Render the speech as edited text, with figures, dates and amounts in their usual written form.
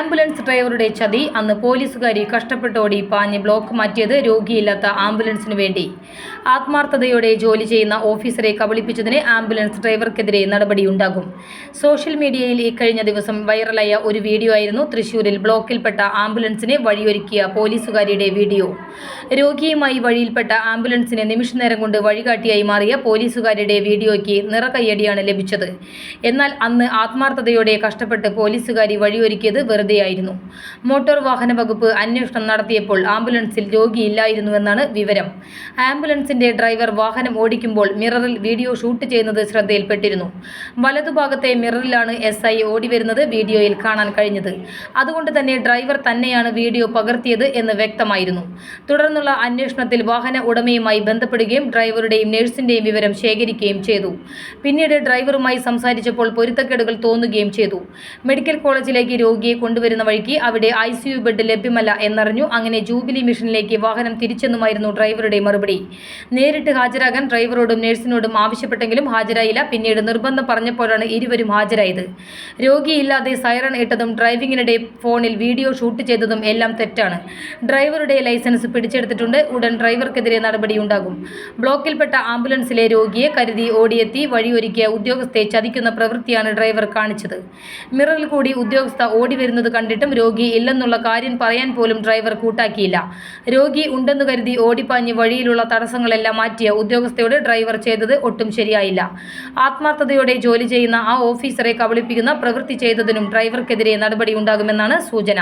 Ambulance ഡ്രൈവറുടെ ചതി. അന്ന് പോലീസുകാരി കഷ്ടപ്പെട്ടോടി പാഞ്ഞ് ബ്ലോക്ക് മാറ്റിയത് രോഗിയില്ലാത്ത ആംബുലൻസിനു വേണ്ടി. ആത്മാർത്ഥതയോടെ ജോലി ചെയ്യുന്ന ഓഫീസറെ കബളിപ്പിച്ചതിന് ആംബുലൻസ് ഡ്രൈവർക്കെതിരെ നടപടിയുണ്ടാകും. സോഷ്യൽ മീഡിയയിൽ ഇക്കഴിഞ്ഞ ദിവസം വൈറലായ ഒരു വീഡിയോ ആയിരുന്നു തൃശൂരിൽ ബ്ലോക്കിൽപ്പെട്ട ആംബുലൻസിനെ വഴിയൊരുക്കിയ പോലീസുകാരിയുടെ വീഡിയോ. രോഗിയുമായി വഴിയിൽപ്പെട്ട ആംബുലൻസിനെ നിമിഷനേരം കൊണ്ട് വഴികാട്ടിയായി മാറിയ പോലീസുകാരിയുടെ വീഡിയോയ്ക്ക് നിറകയ്യടിയാണ് ലഭിച്ചത്. എന്നാൽ അന്ന് ആത്മാർത്ഥതയോടെ കഷ്ടപ്പെട്ട് പോലീസുകാരി വഴിയൊരുക്കിയത് വെറുതെയായിരുന്നു. മോട്ടോർ വാഹന വകുപ്പ് അന്വേഷണം നടത്തിയപ്പോൾ ആംബുലൻസിൽ രോഗിയില്ലായിരുന്നുവെന്നാണ് വിവരം. ആംബുലൻസിന്റെ ഡ്രൈവർ വാഹനം ഓടിക്കുമ്പോൾ മിററിൽ വീഡിയോ ഷൂട്ട് ചെയ്യുന്നത് ശ്രദ്ധയിൽപ്പെട്ടിരുന്നു. വലതുഭാഗത്തെ മിററിലാണ് SI ഓടിവരുന്നത് വീഡിയോയിൽ കാണാൻ കഴിഞ്ഞത്. അതുകൊണ്ട് തന്നെ ഡ്രൈവർ തന്നെയാണ് വീഡിയോ പകർത്തിയത് എന്ന് വ്യക്തമായിരുന്നു. തുടർന്നുള്ള അന്വേഷണത്തിൽ വാഹന ഉടമയുമായി ബന്ധപ്പെടുകയും ഡ്രൈവറുടെയും നഴ്സിന്റെയും വിവരം ശേഖരിക്കുകയും ചെയ്തു. പിന്നീട് ഡ്രൈവറുമായി സംസാരിച്ചപ്പോൾ പൊരുത്തക്കേടുകൾ തോന്നുകയും ചെയ്തു. മെഡിക്കൽ കോളേജിലേക്ക് രോഗിയെ കൊണ്ടുവരുന്ന വഴിക്ക് അവിടെ ICU ബെഡ് ലഭ്യമല്ല എന്നറിഞ്ഞു. അങ്ങനെ ജൂബിലി മിഷനിലേക്ക് വാഹനം തിരിച്ചെന്നുമായിരുന്നു ഡ്രൈവറുടെ മറുപടി. നേരിട്ട് ഹാജരാകാൻ ഡ്രൈവറോടും നഴ്സിനോടും ആവശ്യപ്പെട്ടെങ്കിലും ഹാജരായില്ല. പിന്നീട് നിർബന്ധം പറഞ്ഞപ്പോഴാണ് ഇരുവരും ഹാജരായത്. രോഗിയില്ലാതെ സൈറൺ ഇട്ടതും ഡ്രൈവിംഗിനിടെ ഫോണിൽ വീഡിയോ ഷൂട്ട് ചെയ്തതും എല്ലാം തെറ്റാണ്. ഡ്രൈവറുടെ ലൈസൻസ് പിടിച്ചെടുത്തിട്ടുണ്ട്. ഉടൻ ഡ്രൈവർക്കെതിരെ നടപടിയുണ്ടാകും. ബ്ലോക്കിൽപ്പെട്ട ആംബുലൻസിലെ രോഗിയെ കരുതി ഓടിയെത്തി വഴിയൊരുക്കിയ ഉദ്യോഗസ്ഥയെ ചതിക്കുന്ന പ്രവൃത്തിയാണ് ഡ്രൈവർ കാണിച്ചത്. മിററിൽ കൂടി ഉദ്യോഗസ്ഥ ഓടി വരുന്നത് കണ്ടിട്ടും രോഗി ഇല്ലെന്നുള്ള കാര്യം പറയാൻ പോലും ഡ്രൈവർ കൂട്ടാക്കിയില്ല. രോഗി ഉണ്ടെന്നു കരുതി ഓടിപ്പാഞ്ഞ് വഴിയിലുള്ള തടസ്സങ്ങളെല്ലാം മാറ്റിയ ഉദ്യോഗസ്ഥയോട് ഡ്രൈവർ ചെയ്തത് ഒട്ടും ശരിയായില്ല. ആത്മാർത്ഥതയോടെ ജോലി ചെയ്യുന്ന ആ ഓഫീസറെ കബളിപ്പിക്കുന്ന പ്രവൃത്തി ചെയ്തതിനും ഡ്രൈവർക്കെതിരെ നടപടിയുണ്ടാകുമെന്നാണ് സൂചന.